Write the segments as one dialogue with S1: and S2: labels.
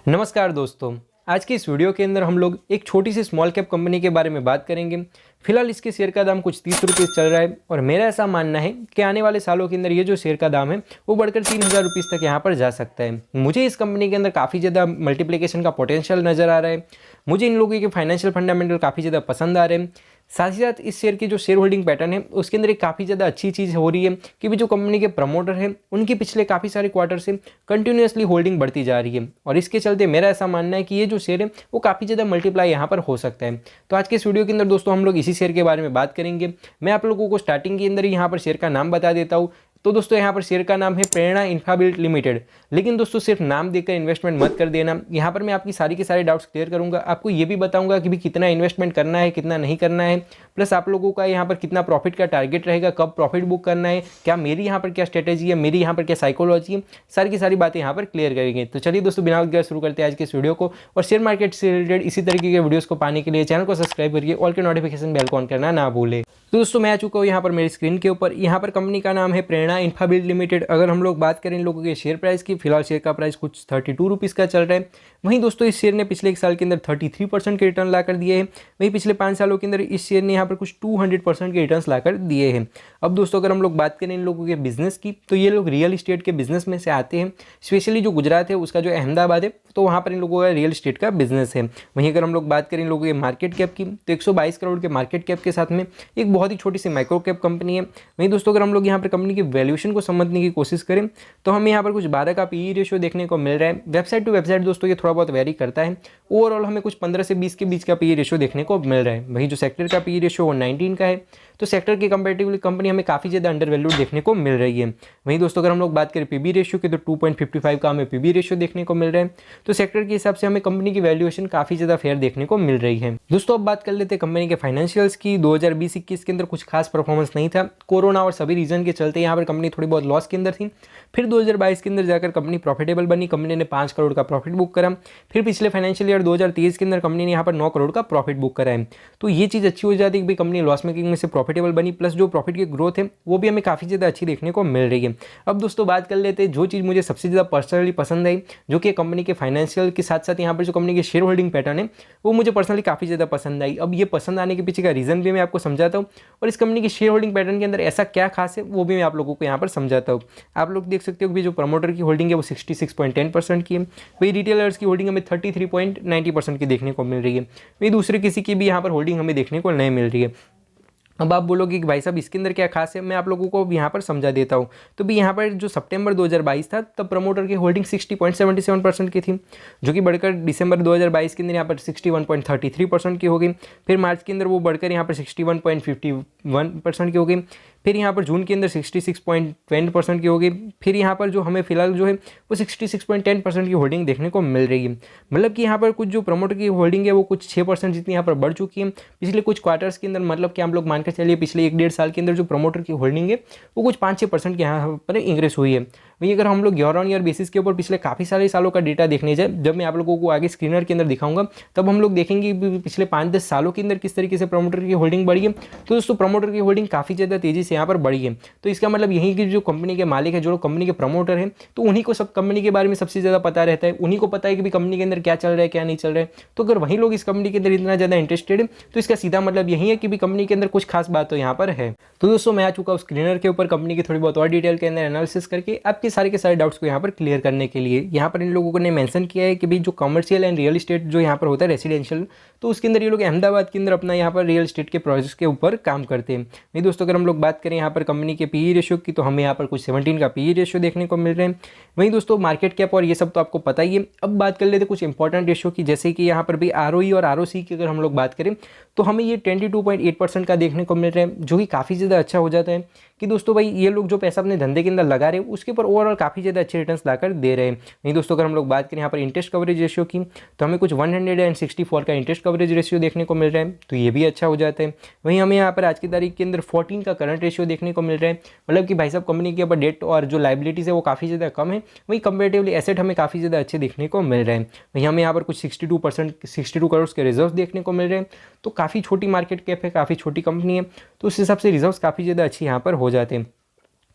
S1: नमस्कार दोस्तों। आज की इस वीडियो के अंदर हम लोग एक छोटी सी स्मॉल कैप कंपनी के बारे में बात करेंगे। फिलहाल इसके शेयर का दाम कुछ 30 रुपये चल रहा है और मेरा ऐसा मानना है कि आने वाले सालों के अंदर ये जो शेयर का दाम है वो बढ़कर 3000 रुपये तक यहाँ पर जा सकता है। मुझे इस कंपनी के अंदर काफ़ी ज़्यादा मल्टीप्लिकेशन का पोटेंशियल नज़र आ रहा है। मुझे इन लोगों के फाइनेंशियल फंडामेंटल काफ़ी ज़्यादा पसंद आ रहे हैं। साथ ही साथ इस शेयर की जो शेयर होल्डिंग पैटर्न है उसके अंदर एक काफ़ी ज़्यादा अच्छी चीज़ हो रही है कि भी जो कंपनी के प्रमोटर हैं उनकी पिछले काफ़ी सारे क्वार्टर से कंटिन्यूसली होल्डिंग बढ़ती जा रही है और इसके चलते मेरा ऐसा मानना है कि ये जो शेयर है वो काफ़ी ज़्यादा मल्टीप्लाई यहाँ पर हो सकता है। तो आज के इस वीडियो के अंदर दोस्तों हम लोग इसी शेयर के बारे में बात करेंगे। मैं आप लोगों को स्टार्टिंग के अंदर ही यहाँ पर शेयर का नाम बता देता हूँ। तो दोस्तों यहाँ पर शेयर का नाम है प्रेरणा इंफ्राबिल्ट लिमिटेड। लेकिन दोस्तों सिर्फ नाम देखकर इन्वेस्टमेंट मत कर देना। यहाँ पर मैं आपकी सारी के सारे डाउट्स क्लियर करूँगा। आपको ये भी बताऊँगा कि भी कितना इन्वेस्टमेंट करना है, कितना नहीं करना है, प्लस आप लोगों का यहाँ पर कितना प्रॉफिट का टारगेट रहेगा, कब प्रॉफिट बुक करना है, क्या मेरी यहाँ पर क्या स्ट्रेटेजी है, मेरी यहाँ पर क्या साइकोलॉजी है, सारी की सारी बातें यहाँ पर क्लियर करेंगे। तो चलिए दोस्तों बिना वक्त शुरू करते हैं आज के इस वीडियो को। और शेयर मार्केट से रिलेटेड इसी तरीके के वीडियोज़ को पाने के लिए चैनल को सब्सक्राइब करिए, ऑल के नोटिफिकेशन बेल को ऑन करना ना भूले। तो दोस्तों मैं आ चुका हूँ यहाँ पर मेरी स्क्रीन के ऊपर। यहाँ पर कंपनी का नाम है प्रेरणा इंफ्राबिल्ट लिमिटेड। अगर हम लोग बात करें इन लोगों के शेयर प्राइस की, फिलहाल शेयर का प्राइस कुछ 32 रुपीज़ का चल रहा है। वहीं दोस्तों इस शेयर ने पिछले एक साल के अंदर 33% के रिटर्न ला कर दिए हैं। वहीं पिछले 5 सालों के अंदर इस शेयर ने यहाँ पर कुछ 200% के रिटर्न ला कर दिए हैं। अब दोस्तों अगर हम लोग बात करें इन लोगों के बिजनेस की, तो ये लोग रियल इस्टेट के बिजनेस में से आते हैं। स्पेशली जो गुजरात है उसका जो अहमदाबाद है तो वहाँ पर इन लोगों का रियल इस्टेट का बिजनेस है। वहीं अगर हम लोग बात करें इन लोगों के मार्केट कैप की, तो 122 करोड़ के मार्केट कैप के साथ में एक बहुत ही छोटी सी माइक्रो कैप कंपनी है। वहीं दोस्तों अगर हम लोग यहाँ पर कंपनी की वैल्यूएशन को समझने की कोशिश करें तो हमें यहाँ पर कुछ 12 का पीई रेशियो देखने को मिल रहा है। वेबसाइट टू वेबसाइट दोस्तों ये थोड़ा बहुत वेरी करता है। ओवरऑल हमें कुछ 15 से 20 के बीच का पीई रेशियो देखने को मिल रहा है। वहीं जो सेक्टर का पीई रेशियो वो 19 का है। तो सेक्टर के कंपैरेटिवली कंपनी हमें काफ़ी ज़्यादा अंडर वैल्यूड देखने को मिल रही है। वहीं दोस्तों अगर हम लोग बात करें पीबी रेशियो की, तो 2.55 का हमें पीबी रेशियो देखने को मिल रहा है। तो सेक्टर के हिसाब से हमें कंपनी की वैल्यूएशन काफ़ी ज़्यादा फेयर देखने को मिल रही है। दोस्तों अब बात कर लेते हैं कंपनी के फाइनेंशियल्स की। 2020-21 के अंदर कुछ खास परफॉर्मेंस नहीं था। कोरोना और सभी रीजन के चलते यहाँ पर कंपनी थोड़ी बहुत लॉस के अंदर थी। फिर 2022 के अंदर जाकर कंपनी प्रॉफिटेबल बनी। कंपनी ने 5 करोड़ का प्रॉफिट बुक करा। फिर पिछले फाइनेंशियल ईयर 2023 के अंदर कंपनी ने यहाँ पर 9 करोड़ का प्रॉफिट बुक करा है। तो ये चीज़ अच्छी हो जाती है कि कंपनी लॉस मेकिंग में से प्रॉफिटेबल बनी, प्लस जो प्रॉफिट की ग्रोथ है वो भी हमें काफ़ी ज़्यादा अच्छी देखने को मिल रही है। अब दोस्तों बात कर लेते हैं जो चीज़ मुझे सबसे ज़्यादा पर्सनली पसंद आई, जो कि कंपनी के फाइनेंशियल के साथ साथ यहाँ पर जो कंपनी के शेयर होल्डिंग पैटर्न है वो मुझे पर्सनली काफ़ी ज़्यादा पसंद आई। अब ये पसंद आने के पीछे का रीज़न भी मैं आपको समझाता हूँ और इस कंपनी के शेयर होल्डिंग पैटर्न के अंदर ऐसा क्या खास है वो भी मैं आप लोगों को यहाँ पर समझाता हूँ। आप लोग देख सकते हो कि जो प्रमोटर की होल्डिंग है वो 66.10% की है। वही रिटेलर्स की होल्डिंग हमें 33.90% की देखने को मिल रही है। वही दूसरे किसी की भी यहाँ पर होल्डिंग हमें देखने को नहीं मिल रही है। अब आप बोलोगे कि भाई साहब इसके अंदर क्या खास है, मैं आप लोगों को यहाँ पर समझा देता हूँ। तो भी यहाँ पर जो सितंबर 2022 था तब प्रमोटर की होल्डिंग 60.77% की थी, जो कि बढ़कर दिसंबर 2022 के अंदर यहाँ पर 61.33% की हो गई। फिर मार्च के अंदर वो बढ़कर यहाँ पर 61.51% की हो गई। फिर यहाँ पर जून के अंदर 66.20% की हो गई। फिर यहाँ पर जो हमें फिलहाल जो है वो 66.10% की होल्डिंग देखने को मिल रही है। मतलब कि यहाँ पर कुछ जो प्रमोटर की होल्डिंग है वो कुछ 6% जितनी यहाँ पर बढ़ चुकी है पिछले कुछ क्वार्टर्स के अंदर। मतलब कि हम लोग मान कर चलिए पिछले 1-1.5 साल के अंदर जो प्रमोटर की होल्डिंग है वो कुछ 5-6% की यहाँ पर इंक्रीज हुई है। वहीं अगर हम लोग ईयर ऑन ईयर बेसिस के ऊपर पिछले काफ़ी सारे सालों का डेटा देखने जाए, जब मैं आप लोगों को आगे स्क्रीनर के अंदर दिखाऊंगा तब हम लोग देखेंगे पिछले 5-10 सालों के अंदर किस तरीके से प्रमोटर की होल्डिंग बढ़ी है। तो दोस्तों प्रमोटर की होल्डिंग काफ़ी ज़्यादा तेज़ी से यहाँ पर बढ़ी है। तो इसका मतलब यही कि जो कंपनी के मालिक है, जो कंपनी के प्रमोटर हैं, तो उन्हीं को सब कंपनी के बारे में सबसे ज़्यादा पता रहता है। उन्हीं को पता है कि भी कंपनी के अंदर क्या चल रहा है, क्या नहीं चल रहा है। तो अगर वही लोग इस कंपनी के अंदर इतना ज़्यादा इंटरेस्टेड है तो इसका सीधा मतलब यही है कि भी कंपनी के अंदर कुछ खास बात तो यहाँ पर है। तो दोस्तों मैं आ चुका हूँ स्क्रीनर के ऊपर कंपनी की थोड़ी बहुत और डिटेल के अंदर एनालिसिस करके आपके सारे के सारे डाउट्स को यहाँ पर क्लियर करने के लिए। यहाँ पर इन लोगों ने मेंशन किया है कि भाई जो कमर्शियल एंड रियल एस्टेट जो यहाँ पर होता है रेसिडेंशियल, तो उसके अंदर ये लोग अहमदाबाद के अंदर अपना यहाँ पर रियल एस्टेट के प्रोजेक्ट्स के ऊपर काम करते हैं। नहीं दोस्तों अगर हम लोग बात करें यहाँ पर कंपनी के पीई रेशियो की, तो हमें यहाँ पर कुछ 17 का पीई रेशियो देखने को मिल रहे हैं। वहीं दोस्तों मार्केट कैप और ये सब तो आपको पता ही है। अब बात कर लेते कुछ इंपॉर्टेंट रेशियो की, जैसे कि यहाँ पर भी आरओई और आरओसी की अगर हम लोग बात करें तो हमें ये 22.8% का देखने को मिल रहा है, जो कि काफ़ी ज़्यादा अच्छा हो जाता है कि दोस्तों भाई ये लोग जो पैसा अपने धंधे के अंदर लगा रहे हैं उसके ऊपर ओवरऑल काफ़ी ज़्यादा अच्छे रिटर्न्स लाकर दे रहे हैं। नहीं दोस्तों अगर हम लोग बात करें यहाँ पर इंटरेस्ट कवरेज रेशियो की, तो हमें कुछ 164 का इंटरेस्ट कवरेज रेशियो देखने को मिल रहा है, तो ये भी अच्छा हो जाता है। वहीं हमें यहाँ पर आज की तारीख के अंदर 14 का करंट रेशियो देखने को मिल रहा है। मतलब कि भाई साहब कंपनी के ऊपर डेट और जो लाइबिलिटीज़ है वो काफ़ी ज़्यादा कम है। वहीं कंपेरेटिवली एसेट हमें काफ़ी ज़्यादा अच्छे देखने को मिल रहे हैं। वहीं हमें यहाँ पर कुछ 62 करोड़ के रिजर्व देखने को मिल रहे हैं। तो काफ़ी छोटी मार्केट कैप है, काफ़ी छोटी कंपनी है, तो उस हिसाब से रिजर्व्स काफ़ी ज़्यादा अच्छी यहाँ पर हो जाते हैं।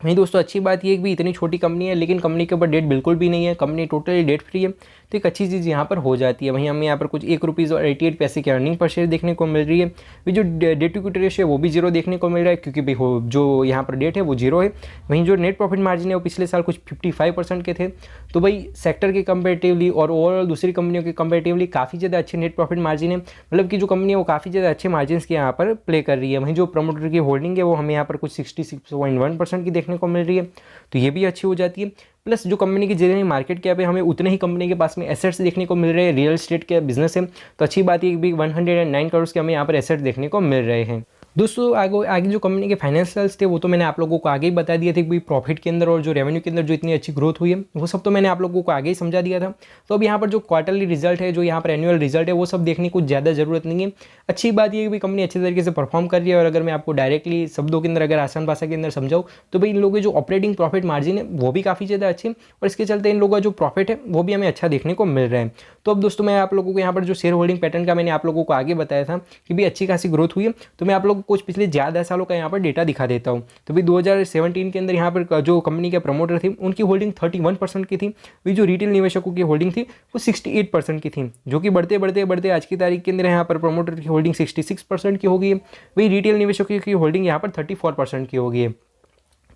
S1: वहीं दोस्तों अच्छी बात ये है कि भी इतनी छोटी कंपनी है लेकिन कंपनी के ऊपर डेट बिल्कुल भी नहीं है, कंपनी टोटली डेट फ्री है, तो एक अच्छी चीज़ यहाँ पर हो जाती है। वहीं हमें यहाँ पर कुछ ₹1.88 की अर्निंग पर शेयर देखने को मिल रही है। भी जो डेट टू इक्विटी रेशियो है वो भी जीरो देखने को मिल रहा है, क्योंकि भाई हो जो यहाँ पर डेट है वो जीरो है। वहीं जो नेट प्रॉफिट मार्जिन है वो पिछले साल कुछ 55% के थे, तो भाई सेक्टर के कंपेरेटिवली और ओवरऑल दूसरी कंपनियों के कंपेरेटिवली काफ़ी ज़्यादा अच्छे नेट प्रॉफिट मार्जिन है, मतलब कि जो कंपनी है वो काफ़ी ज़्यादा अच्छे मार्जिन के यहाँ पर प्ले कर रही है। वहीं जो प्रमोटर की होल्डिंग है वो हमें यहाँ पर कुछ 66.1% की देखने को मिल रही है, तो ये भी अच्छी हो जाती है। प्लस जो कंपनी की जितनी मार्केट कैप है हमें उतने ही कंपनी के पास में एसेट्स देखने को मिल रहे हैं, रियल एस्टेट के बिजनेस है, तो अच्छी बात है कि भी 109 करोड़ के हमें यहाँ पर एसेट्स देखने को मिल रहे हैं। दोस्तों आगे जो कंपनी के फाइनेंशियल्स थे वो तो मैंने आप लोगों को आगे ही बता दिए थे कि प्रॉफिट के अंदर और जो रेवेन्यू के अंदर जो इतनी अच्छी ग्रोथ हुई है वो सब तो मैंने आप लोगों को आगे ही समझा दिया था। तो अब यहाँ पर जो क्वार्टरली रिजल्ट है, जो यहाँ पर एनुअल रिजल्ट है, वो सब देखने की ज़्यादा ज़रूरत नहीं है। अच्छी बात ये है कि कंपनी अच्छे तरीके से परफॉर्म कर रही है, और अगर मैं आपको डायरेक्टली शब्दों के अंदर अगर आसान भाषा के अंदर समझाऊँ तो भाई इन लोगों के जो ऑपरेटिंग प्रॉफिट मार्जिन है वो भी काफ़ी ज़्यादा अच्छे, और इसके चलते इन लोगों का जो प्रॉफिट है वो भी हमें अच्छा देखने को मिल रहा है। तो अब दोस्तों मैं आप लोगों को यहाँ पर जो शेयर होल्डिंग पैटर्न का मैंने आप लोगों को आगे बताया था कि भी अच्छी खासी ग्रोथ हुई है, तो मैं आप लोगों को कुछ पिछले ज़्यादा सालों का यहाँ पर डेटा दिखा देता हूँ। तो भी 2017 के अंदर यहाँ पर जो कंपनी के प्रमोटर थे उनकी होल्डिंग 31% की थी, भी जो रिटेल निवेशकों की होल्डिंग थी वो 68% की थी, जो कि बढ़ते बढ़ते बढ़ते आज की तारीख के अंदर यहाँ पर प्रमोटर की होल्डिंग 66% की हो गई है, वही रिटेल निवेशकों की होल्डिंग यहाँ पर 34% की हो गई है।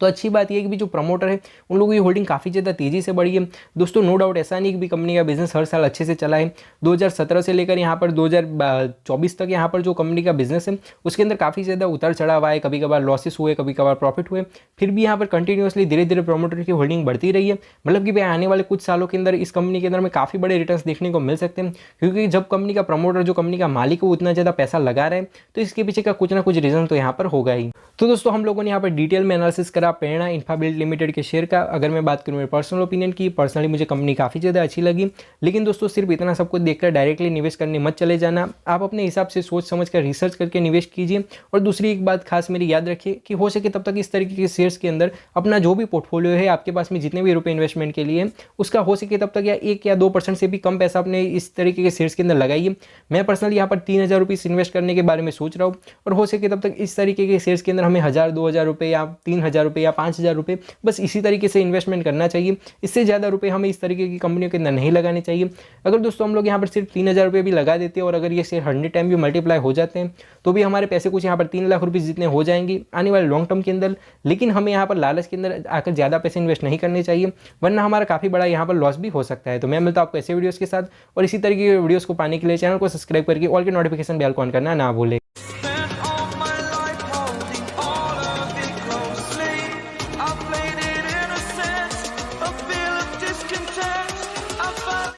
S1: तो अच्छी बात यह है कि भी जो प्रमोटर है उन लोगों की होल्डिंग काफ़ी ज़्यादा तेज़ी से बढ़ी है। दोस्तों नो डाउट ऐसा नहीं कि भी कंपनी का बिजनेस हर साल अच्छे से चला है। 2017 से लेकर यहाँ पर 2024 तक यहाँ पर जो कंपनी का बिजनेस है उसके अंदर काफ़ी ज़्यादा उतार चढ़ाव आए, कभी कभार लॉसेस हुए, कभी कभार प्रॉफिट हुए, फिर भी यहाँ पर कंटिन्यूसली धीरे धीरे प्रमोटर की होल्डिंग बढ़ती रही है। मतलब कि भाई आने वाले कुछ सालों के अंदर इस कंपनी के अंदर में काफ़ी बड़े रिटर्न देखने को मिल सकते हैं, क्योंकि जब कंपनी का प्रमोटर जो कंपनी का मालिक है वो उतना ज़्यादा पैसा लगा रहे हैं तो इसके पीछे का कुछ ना कुछ रीज़न तो यहाँ पर होगा ही। तो दोस्तों हम लोगों ने यहाँ पर डिटेल में एनालिसिस करा प्रेरणा इंफ्राबिल्ट लिमिटेड के शेयर का। अगर मैं बात करूँ मेरे पर्सनल ओपिनियन की, पर्सनली मुझे कंपनी काफ़ी ज़्यादा अच्छी लगी, लेकिन दोस्तों सिर्फ इतना सब कुछ देखकर डायरेक्टली निवेश करने मत चले जाना, आप अपने हिसाब से सोच समझ कर रिसर्च करके निवेश कीजिए। और दूसरी एक बात खास मेरी याद रखिए कि हो सके तब तक इस तरीके के शेयर्स के अंदर अपना जो भी पोर्टफोलियो है आपके पास में जितने भी रुपए इन्वेस्टमेंट के लिए उसका हो सके तब तक या 1 या 2% से भी कम पैसा अपने इस तरीके के शेयर्स के अंदर लगाइए। मैं पर्सनली यहाँ पर 3000 रुपीज़ इन्वेस्ट करने के बारे में सोच रहा हूँ, और हो सके तब तक इस तरीके के शेयर्स के अंदर हमें 1000 2000 रुपये या 3000 रुपये या 5000 रुपये बस इसी तरीके से इन्वेस्टमेंट करना चाहिए। इससे ज़्यादा रुपये हमें इस तरीके की कंपनियों के अंदर नहीं लगाने चाहिए। अगर दोस्तों हम लोग यहाँ पर सिर्फ 3000 रुपये भी लगा देते हैं और अगर ये शेयर 100 टाइम भी मल्टीप्लाई हो जाते हैं तो भी हमारे पैसे कुछ यहाँ पर 3 लाख रुपये जितने हो जाएंगे आने वाले लॉन्ग टर्म के अंदर। लेकिन हमें यहाँ पर लालच के अंदर आकर ज़्यादा पैसे इन्वेस्ट नहीं करने चाहिए, वरना हमारा काफ़ी बड़ा यहाँ पर लॉस भी हो सकता है। तो मैं मिलता हूँ आपको ऐसे वीडियोज़ के साथ, और इसी तरीके के वीडियोज़ को पाने के लिए चैनल को सब्सक्राइब करके ऑल के नोटिफिकेशन बेल को ऑन करना ना भूलें।